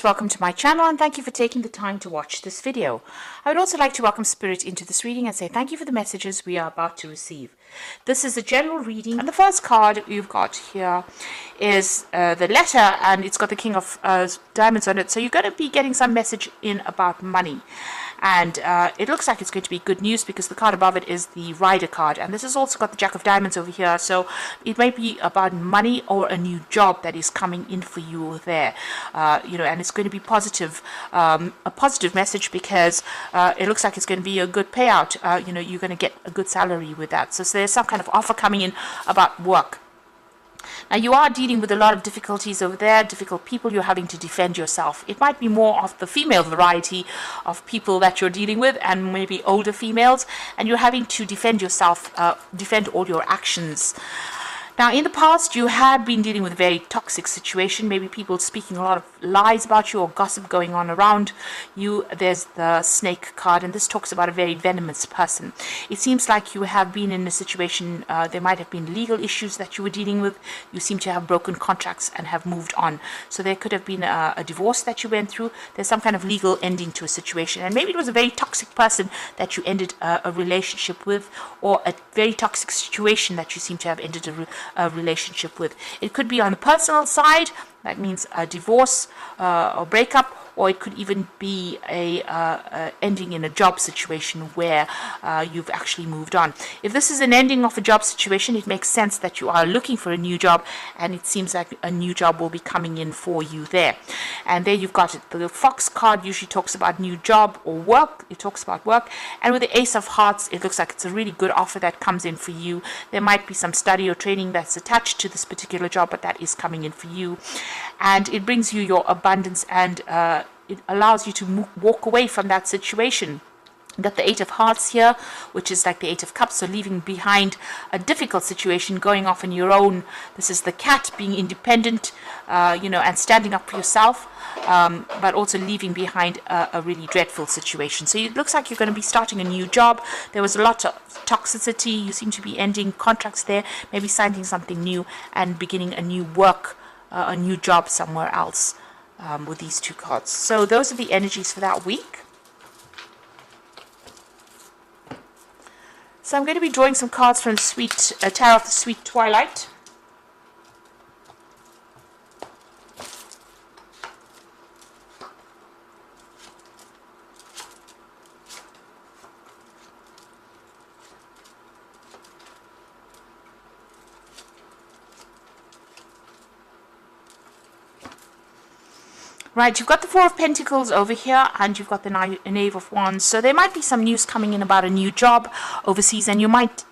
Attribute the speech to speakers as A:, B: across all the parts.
A: welcome to my channel and thank you for taking the time to watch this video. I would also like to welcome Spirit into this reading and say thank you for the messages we are about to receive. This is a general reading and the first card you've got here is the letter, and it's got the King of Diamonds on it. So you're going to be getting some message in about money. And it looks like it's going to be good news because the card above it is the Rider card, and this has also got the Jack of Diamonds over here. So it might be about money or a new job that is coming in for you there, and it's going to be positive, a positive message because it looks like it's going to be a good payout. You're going to get a good salary with that. So there's some kind of offer coming in about work. Now you are dealing with a lot of difficulties over there, difficult people. You're having to defend yourself. It might be more of the female variety of people that you're dealing with, and maybe older females, and you're having to defend yourself, defend all your actions. Now, in the past, you have been dealing with a very toxic situation, maybe people speaking a lot of lies about you or gossip going on around you. There's the Snake card, and this talks about a very venomous person. It seems like you have been in a situation, there might have been legal issues that you were dealing with. You seem to have broken contracts and have moved on. So there could have been a divorce that you went through. There's some kind of legal ending to a situation, and maybe it was a very toxic person that you ended a relationship with, or a very toxic situation that you seem to have ended a relationship with. It could be on the personal side, that means a divorce or breakup, or it could even be a ending in a job situation where you've actually moved on. If this is an ending of a job situation, it makes sense that you are looking for a new job, and it seems like a new job will be coming in for you there. And there you've got it. The Fox card usually talks about new job or work. It talks about work. And with the Ace of Hearts, it looks like it's a really good offer that comes in for you. There might be some study or training that's attached to this particular job, but that is coming in for you. And it brings you your abundance, and it allows you to walk away from that situation. You've got the Eight of Hearts here, which is like the Eight of Cups, so leaving behind a difficult situation, going off on your own. This is the cat being independent, and standing up for yourself, but also leaving behind a really dreadful situation. So it looks like you're going to be starting a new job. There was a lot of toxicity. You seem to be ending contracts there, maybe signing something new and beginning a new work, a new job somewhere else. With these two cards. So those are the energies for that week. So I'm going to be drawing some cards from Tarot of the Sweet Twilight. Right, you've got the Four of Pentacles over here, and you've got the Knave of Wands. So there might be some news coming in about a new job overseas, and you might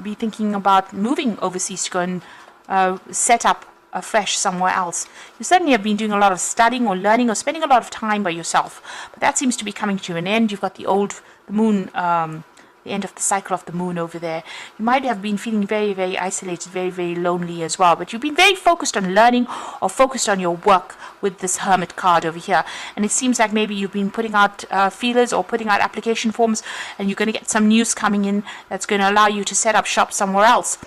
A: be thinking about moving overseas to go and set up afresh somewhere else. You certainly have been doing a lot of studying or learning or spending a lot of time by yourself, but that seems to be coming to an end. You've got the moon, the end of the cycle of the moon over there. You might have been feeling very, very isolated, very, very lonely as well, but you've been very focused on learning or focused on your work with this Hermit card over here. And it seems like maybe you've been putting out feelers or putting out application forms, and you're going to get some news coming in that's going to allow you to set up shop somewhere else.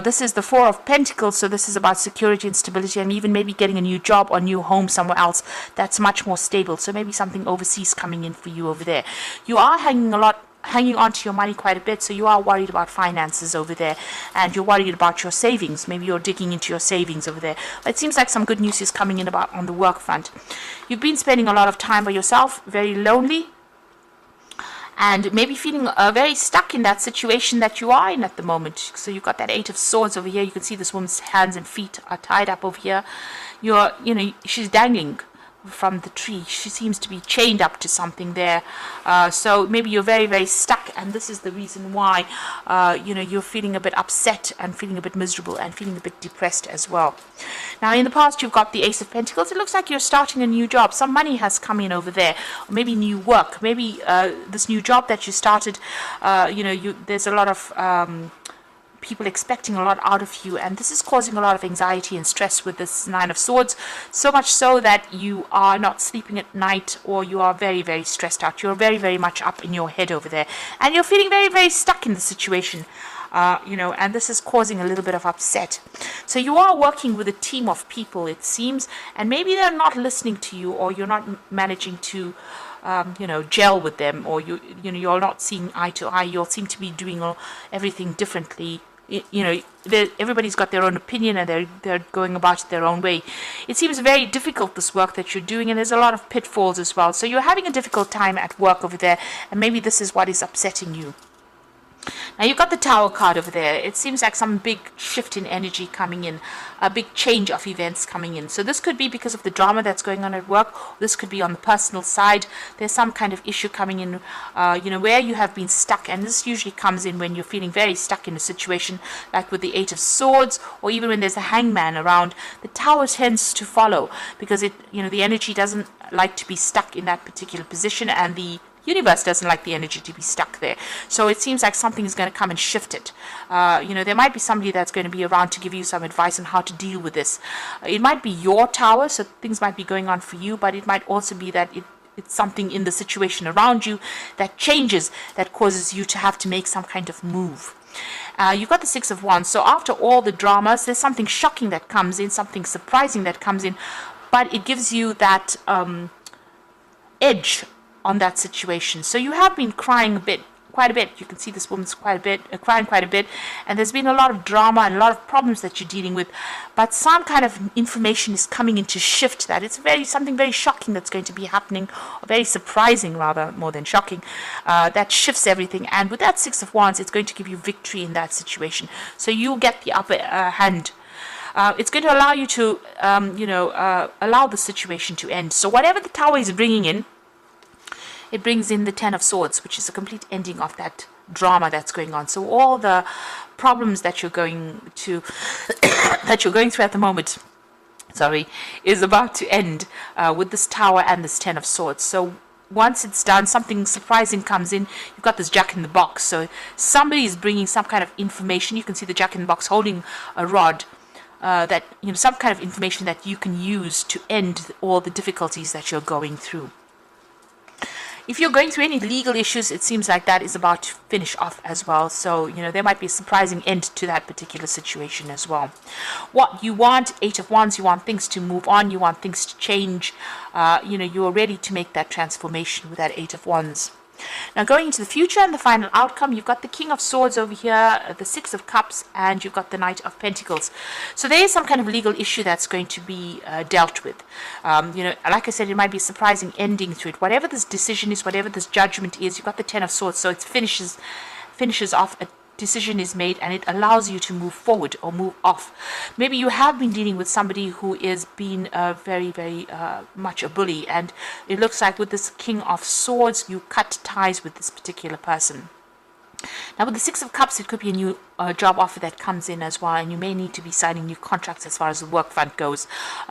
A: This is the Four of Pentacles, so this is about security and stability, and even maybe getting a new job or new home somewhere else that's much more stable. So maybe something overseas coming in for you over there. You are hanging on to your money quite a bit, so you are worried about finances over there, and you're worried about your savings. Maybe you're digging into your savings over there. But it seems like some good news is coming in about on the work front. You've been spending a lot of time by yourself, very lonely, and maybe feeling very stuck in that situation that you are in at the moment. So you've got that Eight of Swords over here. You can see this woman's hands and feet are tied up over here. She's dangling from the tree. She seems to be chained up to something there. So maybe you're very, very stuck, and this is the reason why you're feeling a bit upset and feeling a bit miserable and feeling a bit depressed as well. Now, in the past, you've got the Ace of Pentacles. It looks like you're starting a new job. Some money has come in over there, or maybe new work. Maybe this new job that you started, there's a lot of people expecting a lot out of you, and this is causing a lot of anxiety and stress with this Nine of Swords, so much so that you are not sleeping at night, or you are very, very stressed out. You're very, very much up in your head over there, and you're feeling very, very stuck in the situation. and this is causing a little bit of upset. So you are working with a team of people, it seems, and maybe they're not listening to you, or you're not managing to gel with them, or you're not seeing eye to eye. You all seem to be doing everything differently. Everybody's got their own opinion, and they're going about it their own way. It seems very difficult, this work that you're doing, and there's a lot of pitfalls as well. So you're having a difficult time at work over there, and maybe this is what is upsetting you. Now you've got the Tower card over there. It seems like some big shift in energy coming in, a big change of events coming in. So this could be because of the drama that's going on at work. This could be on the personal side. There's some kind of issue coming in, where you have been stuck. And this usually comes in when you're feeling very stuck in a situation, like with the Eight of Swords, or even when there's a hangman around. The Tower tends to follow because the energy doesn't like to be stuck in that particular position, and the universe doesn't like the energy to be stuck there. So it seems like something is going to come and shift it. There might be somebody that's going to be around to give you some advice on how to deal with this. It might be your tower, so things might be going on for you, but it might also be that it's something in the situation around you that changes, that causes you to have to make some kind of move. You've got the Six of Wands. So after all the dramas, there's something shocking that comes in, something surprising that comes in, but it gives you that edge on that situation. So you have been crying quite a bit. You can see this woman's crying quite a bit, and there's been a lot of drama and a lot of problems that you're dealing with, but some kind of information is coming in to shift that. It's something very shocking that's going to be happening, or very surprising rather, more than shocking, that shifts everything. And with that Six of Wands, it's going to give you victory in that situation. So you'll get the upper hand. It's going to allow you to allow the situation to end. So whatever the Tower is bringing in, it brings in the Ten of Swords, which is a complete ending of that drama that's going on. So all the problems that you're going through at the moment, is about to end with this Tower and this Ten of Swords. So once it's done, something surprising comes in. You've got this Jack in the Box. So somebody is bringing some kind of information. You can see the Jack in the Box holding a rod. Some kind of information that you can use to end all the difficulties that you're going through. If you're going through any legal issues, it seems like that is about to finish off as well. So, there might be a surprising end to that particular situation as well. What you want, Eight of Wands, you want things to move on. You want things to change. You're ready to make that transformation with that Eight of Wands. Now going into the future and the final outcome, you've got the King of Swords over here, the Six of Cups, and you've got the Knight of Pentacles. So there is some kind of legal issue that's going to be dealt with. Like I said, it might be a surprising ending to it. Whatever this decision is, whatever this judgment is, you've got the Ten of Swords, so it finishes off a decision is made, and it allows you to move forward or move off. Maybe you have been dealing with somebody who is being very, very much a bully, and it looks like with this King of Swords, you cut ties with this particular person. Now with the Six of Cups, it could be a new job offer that comes in as well, and you may need to be signing new contracts as far as the work front goes.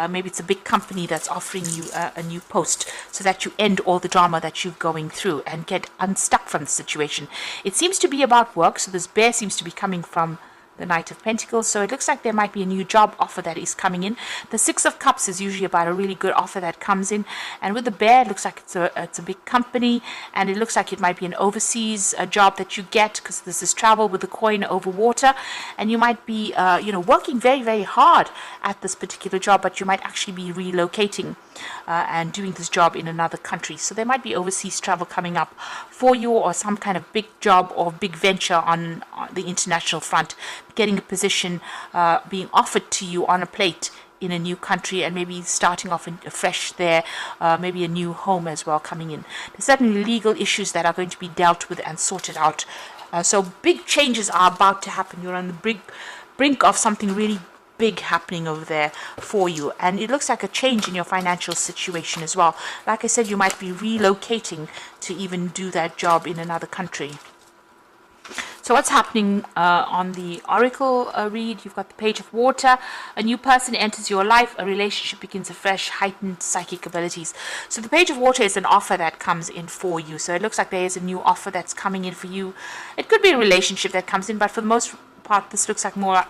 A: Maybe it's a big company that's offering you a new post so that you end all the drama that you're going through and get unstuck from the situation. It seems to be about work, so this bear seems to be coming from the Knight of Pentacles, so it looks like there might be a new job offer that is coming in. The Six of Cups is usually about a really good offer that comes in, and with the bear, it looks like it's a big company, and it looks like it might be an overseas job that you get, because this is travel with the coin over water, and you might be working very, very hard at this particular job, but you might actually be relocating and doing this job in another country. So there might be overseas travel coming up for you, or some kind of big job or big venture on the international front, getting a position being offered to you on a plate in a new country, and maybe starting off fresh there, maybe a new home as well coming in. There's certainly legal issues that are going to be dealt with and sorted out. So big changes are about to happen. You're on the brink of something really big happening over there for you, and it looks like a change in your financial situation as well. Like I said, you might be relocating to even do that job in another country. So what's happening on the Oracle read? You've got the Page of Water. A new person enters your life. A relationship begins afresh. Heightened psychic abilities. So the Page of Water is an offer that comes in for you. So it looks like there is a new offer that's coming in for you. It could be a relationship that comes in, but for the most part, this looks like more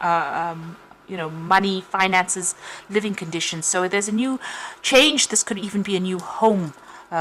A: money, finances, living conditions. So there's a new change. This could even be a new home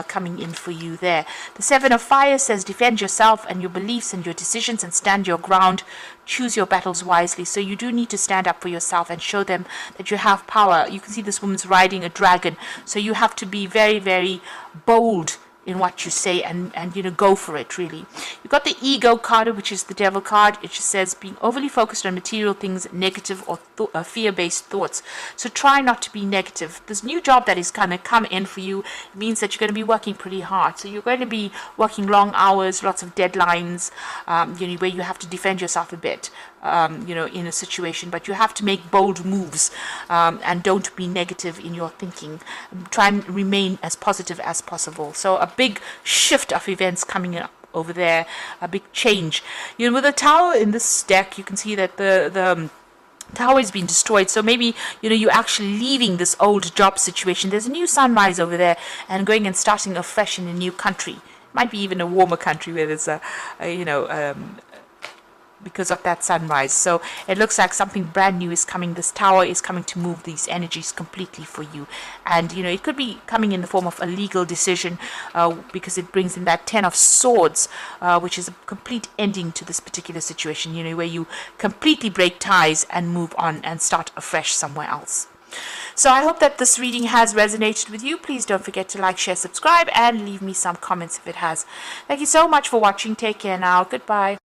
A: coming in for you there. The Seven of Fire says defend yourself and your beliefs and your decisions and stand your ground. Choose your battles wisely. So you do need to stand up for yourself and show them that you have power. You can see this woman's riding a dragon. So you have to be very, very bold in what you say and go for it, really. You've got the ego card, which is the devil card. It just says being overly focused on material things, negative or fear-based thoughts. So try not to be negative. This new job that is going to come in for you means that you're going to be working pretty hard. So you're going to be working long hours, lots of deadlines, where you have to defend yourself a bit, in a situation, but you have to make bold moves, and don't be negative in your thinking. Try and remain as positive as possible. So a big shift of events coming up over there, a big change. With the Tower in this deck, you can see that the tower has been destroyed. So maybe you're actually leaving this old job situation. There's a new sunrise over there and going and starting afresh in a new country. Might be even a warmer country where there's because of that sunrise. So it looks like something brand new is coming. This tower is coming to move these energies completely for you, and it could be coming in the form of a legal decision, because it brings in that 10 of Swords, which is a complete ending to this particular situation, where you completely break ties and move on and start afresh somewhere else. So I hope that this reading has resonated with you. Please don't forget to like, share, subscribe, and leave me some comments if it has. Thank you so much for watching. Take care now. Goodbye.